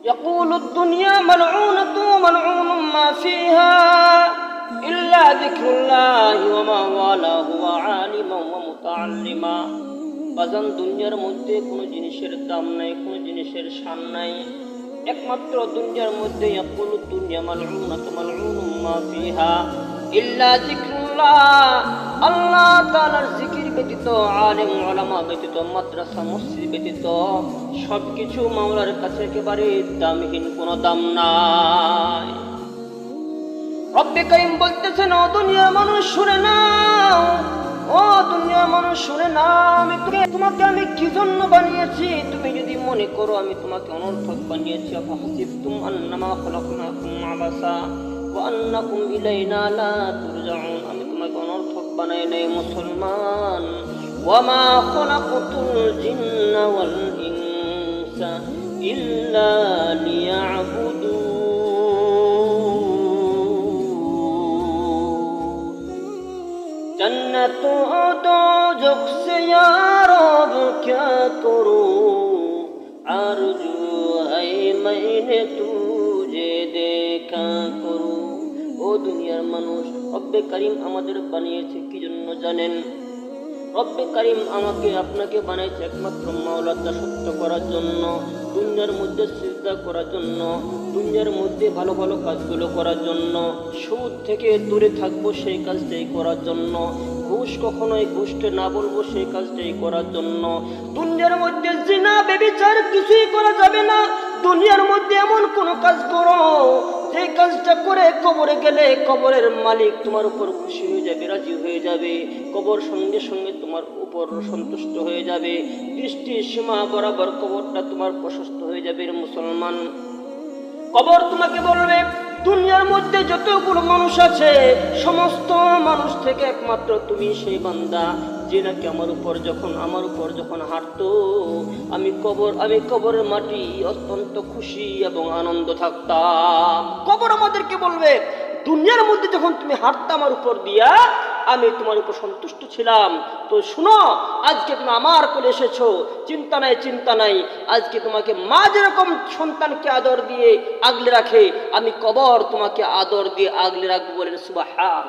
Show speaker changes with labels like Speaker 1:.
Speaker 1: يقول الدنيا ملعونة ملعون ما فيها إلا ذكر الله وما والاه وعالما ومتعلما। বাজান দুনিয়ার মধ্যে কোনো জিনিসের দাম নাই, কোনো জিনিসের শান নাই, একমাত্র দুনিয়ার মধ্যে ইয়াকুলুদ দুনিয়া মালউনাতু মালউনুম মা ফিহা ইল্লা যিকরুল্লাহ। আল্লাহ তাআলার জিকির ব্যতীত, আলেম উলামা ব্যতীত, মাদ্রাসা মসজিদ ব্যতীত সবকিছু মাওলার কাছে একেবারে দামহীন, কোনো দাম নাই। রব্বে কারীম বলতেছেন, ও দুনিয়ার মানুষ শুনে নাও, ও দুনিয়ার মানুষ শুনে নাও, তোমাকে আমি কি জন্য বানিয়েছি। তুমি যদি মনে করো আমি তোমাকে অনর্থক বানিয়েছি, আফাহাসিবতুম আন্নামা খালাকনাকুম আবাসা ওয়া আন্নাকুম ইলাইনা লা তুরজাউন। আমি তোমাকে অনর্থক বানাই নাই মুসলমান। ওয়া মা খালাকতুল জিন্না ওয়াল ইনসা ইল্লা লিয়াবুদুন। जन्नत दो जोख से या रब क्या करूं, आरज़ू है मैंने तुझे देखा करूं। ও দুনিয়ার মানুষ, রব্বে কারীম আমাদের বানিয়েছে কি জন্য জানেন? রব্বে কারীম আমাকে আপনাকে বানাইছে একমাত্র মাওলার দাসত্ব করার জন্য, দুনিয়ার মধ্যে সিজদা করার জন্য, দুনিয়ার মধ্যে ভালো ভালো কাজগুলো করার জন্য, সুদ থেকে দূরে থাকবো সেই কাজটাই করার জন্য, ঘুষ কখনোই ঘুষটা না বলবো সেই কাজটাই করার জন্য। দুনিয়ার মধ্যে জিনা ব্যভিচার কিছুই করা যাবে না। দুনিয়ার মধ্যে এমন কোন কাজ করো যে কাজটা করে কবরে গেলে কবরের মালিক তোমার উপর খুশি হয়ে যাবে, রাজি হয়ে যাবে, কবর সঙ্গে সঙ্গে তোমার উপর সন্তুষ্ট হয়ে যাবে, দৃষ্টির সীমা বরাবর কবরটা তোমার প্রশস্ত হয়ে যাবে। মুসলমান, কবর তোমাকে বলবে দুনিয়ার মধ্যে যতগুলো মানুষ আছে সমস্ত মানুষ থেকে একমাত্র তুমি সেই বান্দা যে নাকি আমার উপর যখন হাঁটতো আমি কবরের মাটি অত্যন্ত খুশি এবং আনন্দ থাকতাম। কবর আমাদেরকে বলবে দুনিয়ার মধ্যে যখন তুমি হাঁটতে আমার উপর দিয়া আমি তোমার উপর সন্তুষ্ট ছিলাম। তো শুনো, আজকে তুমি আমার কোলে এসেছো, চিন্তা নাই। আজকে তোমাকে মা যেরকম সন্তানকে আদর দিয়ে আগলে রাখে, আমি কবর তোমাকে আদর দিয়ে আগলে রাখবো। বলেন সুবহান।